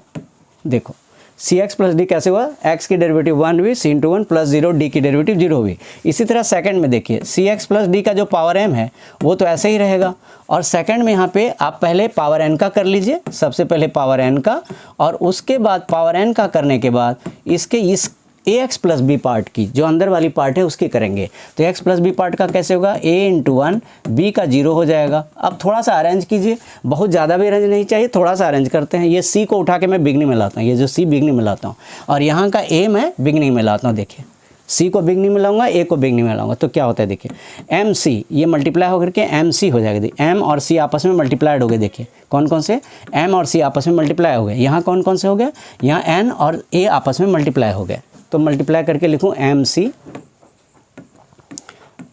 देखो सी एक्स प्लस डी कैसे हुआ, x की डेरिवेटिव वन हुई, c into one plus zero, d की डेरिवेटिव जीरो हुई। इसी तरह सेकंड में देखिए सी एक्स प्लस डी का जो पावर m है वो तो ऐसे ही रहेगा, और सेकंड में यहाँ पे आप पहले पावर n का कर लीजिए, सबसे पहले पावर n का, और उसके बाद पावर n का करने के बाद इसके इस ए एक्स प्लस बी पार्ट की, जो अंदर वाली पार्ट है उसकी करेंगे। तो एक्स प्लस बी पार्ट का कैसे होगा, a इंटू वन, बी का जीरो हो जाएगा। अब थोड़ा सा अरेंज कीजिए, बहुत ज़्यादा भी अरेंज नहीं चाहिए, थोड़ा सा अरेंज करते हैं। ये c को उठा के मैं बिगनिंग में लाता हूँ, ये जो c बिगनिंग में लाता हूँ, और यहाँ का a मैं बिगनिंग में लाता हूँ। देखिए c को बिगनिंग में लाऊंगा, a को बिगनिंग में लाऊंगा, तो क्या होता है देखिए एम सी, ये मल्टीप्लाई होकर के एम सी हो जाएगा। m और c आपस में मल्टीप्लाइड हो गए, देखिए कौन कौन से, m और c आपस में मल्टीप्लाई हो गए। यहाँ कौन कौन से हो गए, यहाँ n और a आपस में मल्टीप्लाई हो गए, तो मल्टीप्लाई करके लिखूँ m c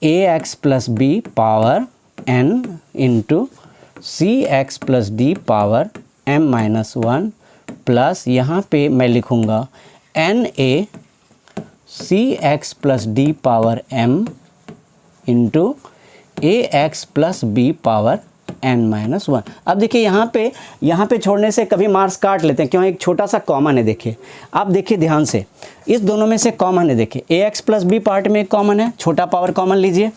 a x plus b power n into c x plus d power m minus one, plus यहाँ पे मैं लिखूँगा n a c x plus d power m into a x plus b power n minus one. अब देखिए यहाँ पे छोड़ने से कभी मार्क्स काट लेते हैं, क्यों, एक छोटा सा कॉमन है। देखिए आप देखिए ध्यान से, इस दोनों में से कॉमन है, देखिए ए एक्स प्लस बी पार्ट में एक कॉमन है, छोटा पावर कॉमन लीजिए,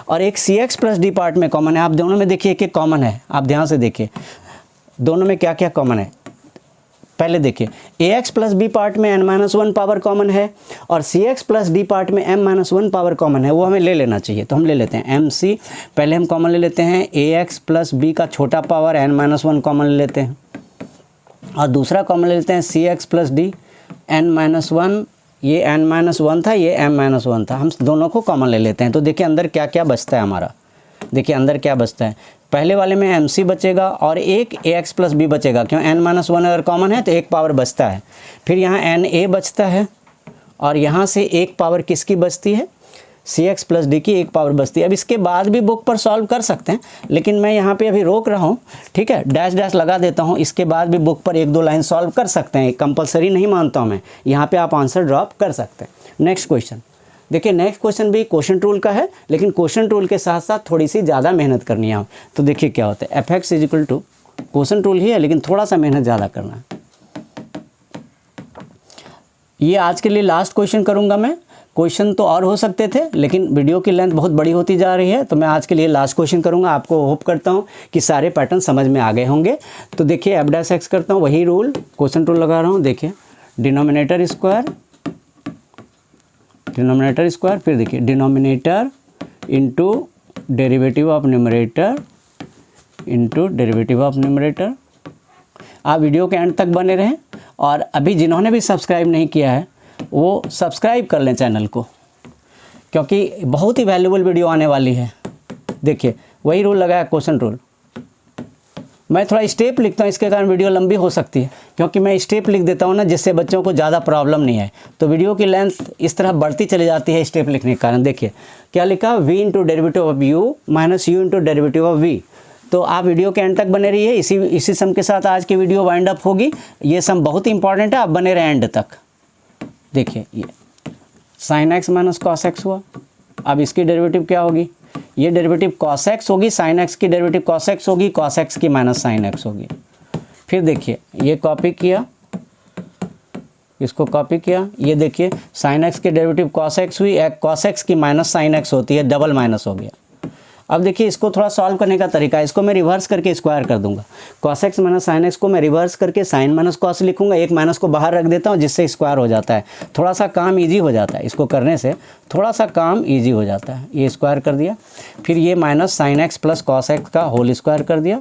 और एक सी एक्स प्लस डी पार्ट में कॉमन है। आप दोनों में देखिए एक कॉमन है, आप ध्यान से देखिए दोनों में क्या क्या कॉमन है। पहले देखिए ए एक्स प्लस बी पार्ट में n minus one power common है, और सी एक्स प्लस डी पार्ट में m minus one power common है, वो हमें ले लेना चाहिए। तो हम ले लेते हैं एम सी, पहले हम कॉमन ले लेते हैं ए एक्स प्लस बी का छोटा power n minus one common ले लेते हैं, और दूसरा कॉमन ले लेते हैं c x plus d n minus one, ये n माइनस वन था, ये m माइनस वन था, हम दोनों को कॉमन ले लेते हैं। तो देखिए अंदर क्या क्या बचता है हमारा, देखिए अंदर क्या बचता है, पहले वाले में एम सी बचेगा और एक ए एक्स प्लस बी बचेगा, क्यों, n माइनस वन अगर कॉमन है तो एक पावर बचता है। फिर यहाँ एन ए बचता है, और यहाँ से एक पावर किसकी बचती है, सी एक्स प्लस डी की एक पावर बचती है। अब इसके बाद भी बुक पर सॉल्व कर सकते हैं, लेकिन मैं यहाँ पे अभी रोक रहा हूँ, ठीक है, डैश डैश लगा देता हूँ। इसके बाद भी बुक पर एक दो लाइन सॉल्व कर सकते हैं, कंपलसरी नहीं मानता हूँ मैं, यहाँ पे आप आंसर ड्रॉप कर सकते हैं। नेक्स्ट क्वेश्चन देखिए, नेक्स्ट क्वेश्चन भी क्वेश्चन रूल का है, लेकिन क्वेश्चन रूल के साथ साथ थोड़ी सी ज़्यादा मेहनत करनी है। तो देखिए क्या होता है, f x is equal to question rule ही है, लेकिन थोड़ा सा मेहनत ज़्यादा करना है। ये आज के लिए लास्ट क्वेश्चन करूँगा मैं, क्वेश्चन तो और हो सकते थे, लेकिन वीडियो की लेंथ बहुत बड़ी होती जा रही है, तो मैं आज के लिए लास्ट क्वेश्चन करूँगा। आपको होप करता हूँ कि सारे पैटर्न समझ में आ गए होंगे। तो देखिए एफ डैश एक्स करता हूँ, वही रूल, क्वेश्चन रूल लगा रहा हूँ। देखिए डिनोमिनेटर स्क्वायर, डिनोमिनेटर स्क्वायर, फिर देखिए denominator into derivative of numerator into derivative of numerator. आप वीडियो के एंड तक बने रहें, और अभी जिन्होंने भी सब्सक्राइब नहीं किया है वो सब्सक्राइब कर लें चैनल को, क्योंकि बहुत ही वैल्यूबल वीडियो आने वाली है। देखिए वही रूल लगाया, क्वेश्चन रूल। मैं थोड़ा स्टेप लिखता हूँ, इसके कारण वीडियो लंबी हो सकती है, क्योंकि मैं स्टेप लिख देता हूँ ना, जिससे बच्चों को ज़्यादा प्रॉब्लम नहीं है। तो वीडियो की लेंथ इस तरह बढ़ती चली जाती है स्टेप लिखने के कारण। देखिए क्या लिखा, v into derivative of u minus u into derivative of v। तो आप वीडियो के एंड तक बने रहिए, इसी सम के साथ आज की वीडियो वाइंड अप होगी। ये सम बहुत ही इंपॉर्टेंट है, आप बने रहे एंड तक। देखिए ये sine x minus cos x हुआ, अब इसकी डेरिवेटिव क्या होगी, ये डेरिवेटिव cos x होगी, sin x की डेरिवेटिव cos x होगी, cos x की माइनस sin x होगी। फिर देखिए ये कॉपी किया, इसको कॉपी किया, ये देखिए sin x की डेरिवेटिव cos x हुई, cos x की माइनस sin x होती है, डबल माइनस हो गया। अब देखिए इसको थोड़ा सॉल्व करने का तरीका है, इसको मैं रिवर्स करके स्क्वायर कर दूंगा। cos x minus sin x को मैं रिवर्स करके sin माइनस cos लिखूंगा, एक माइनस को बाहर रख देता हूँ, जिससे स्क्वायर हो जाता है। थोड़ा सा काम इजी हो जाता है, इसको करने से थोड़ा सा काम इजी हो जाता है। ये स्क्वायर कर दिया, फिर ये minus sin x plus cos x का होल स्क्वायर कर दिया,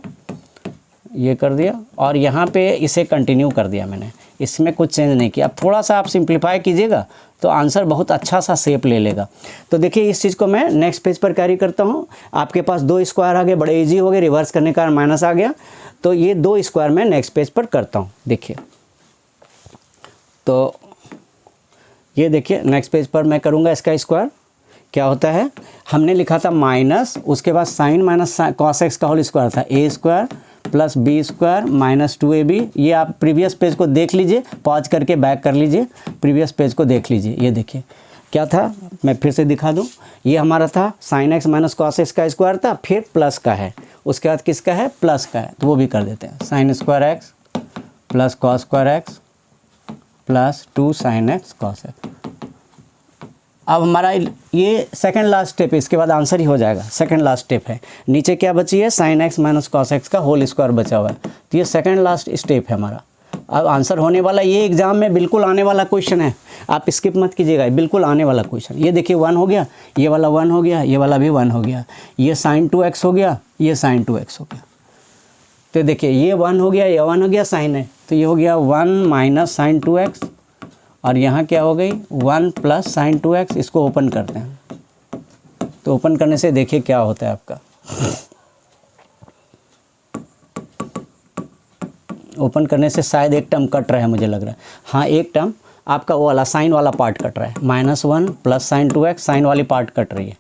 ये कर दिया और यहाँ पे इसे कंटिन्यू कर दिया मैंने, इसमें कुछ चेंज नहीं किया। अब थोड़ा सा आप सिंप्लीफाई कीजिएगा तो आंसर बहुत अच्छा सा शेप ले लेगा। तो देखिए इस चीज़ को मैं नेक्स्ट पेज पर कैरी करता हूँ। आपके पास 2 स्क्वायर आ गए, बड़े इजी हो गए, रिवर्स करने का माइनस आ गया। तो ये 2 स्क्वायर मैं नेक्स्ट पेज पर करता हूँ। देखिए तो ये देखिए नेक्स्ट पेज पर मैं करूँगा इसका स्क्वायर। क्या होता है, हमने लिखा था माइनस, उसके बाद साइन माइनस कॉस एक्स का होल स्क्वायर था, a square plus b square minus 2ab। ये आप प्रीवियस पेज को देख लीजिए, पॉज करके बैक कर लीजिए, प्रीवियस पेज को देख लीजिए। ये देखिए क्या था, मैं फिर से दिखा दूं। ये हमारा था sine x minus cos x का स्क्वायर था, फिर प्लस का है, उसके बाद किसका है, प्लस का है, तो वो भी कर देते हैं। Sine square x plus cos square x plus 2 sine x cos x. अब हमारा ये सेकंड लास्ट स्टेप है, इसके बाद आंसर ही हो जाएगा। सेकंड लास्ट स्टेप है, नीचे क्या बची है, sine x minus cos x का होल स्क्वायर बचा हुआ है। तो ये सेकंड लास्ट स्टेप है हमारा। अब आंसर होने वाला, ये एग्जाम में बिल्कुल आने वाला क्वेश्चन है, आप स्किप मत कीजिएगा, बिल्कुल आने वाला क्वेश्चन। ये देखिए 1 हो गया, ये वाला 1 हो गया, ये वाला भी 1 हो गया, ये साइन 2x हो गया, ये साइन 2x हो गया। तो देखिए ये 1 हो गया, ये 1 हो गया, साइन है, तो ये हो गया 1 माइनस साइन 2x, और यहाँ क्या हो गई 1 प्लस साइन 2x। इसको ओपन करते हैं, तो ओपन करने से देखिए क्या होता है आपका। ओपन करने से शायद एक टर्म कट रहा है, मुझे लग रहा है, हाँ एक टर्म आपका वो वाला साइन वाला पार्ट कट रहा है। -1 प्लस साइन 2x, साइन वाली पार्ट कट रही है,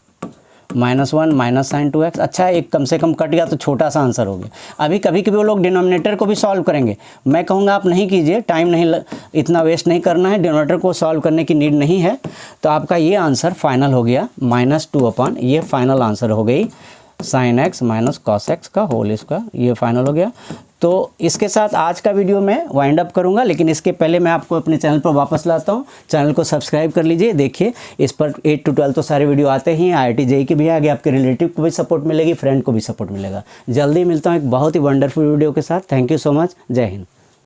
-1 माइनस साइन 2x। अच्छा एक कम से कम कट गया तो छोटा सा आंसर हो गया। अभी कभी कभी वो लोग डिनोमिनेटर को भी सॉल्व करेंगे, मैं कहूँगा आप नहीं कीजिए, टाइम नहीं इतना वेस्ट नहीं करना है, डिनोमिनेटर को सॉल्व करने की नीड नहीं है। तो आपका ये आंसर फाइनल हो गया -2/, ये फाइनल आंसर हो गई sine x minus cos x का होल स्क्वायर, ये फाइनल हो गया। तो इसके साथ आज का वीडियो मैं वाइंड अप करूंगा, लेकिन इसके पहले मैं आपको अपने चैनल पर वापस लाता हूं। चैनल को सब्सक्राइब कर लीजिए, देखिए इस पर 8 to 12 तो सारे वीडियो आते ही हैं। IIT JEE के भी आगे, आपके रिलेटिव को भी सपोर्ट मिलेगी, फ्रेंड को भी सपोर्ट मिलेगा। जल्दी मिलता हूँ एक बहुत ही वंडरफुल वीडियो के साथ। थैंक यू सो मच, जय हिंद।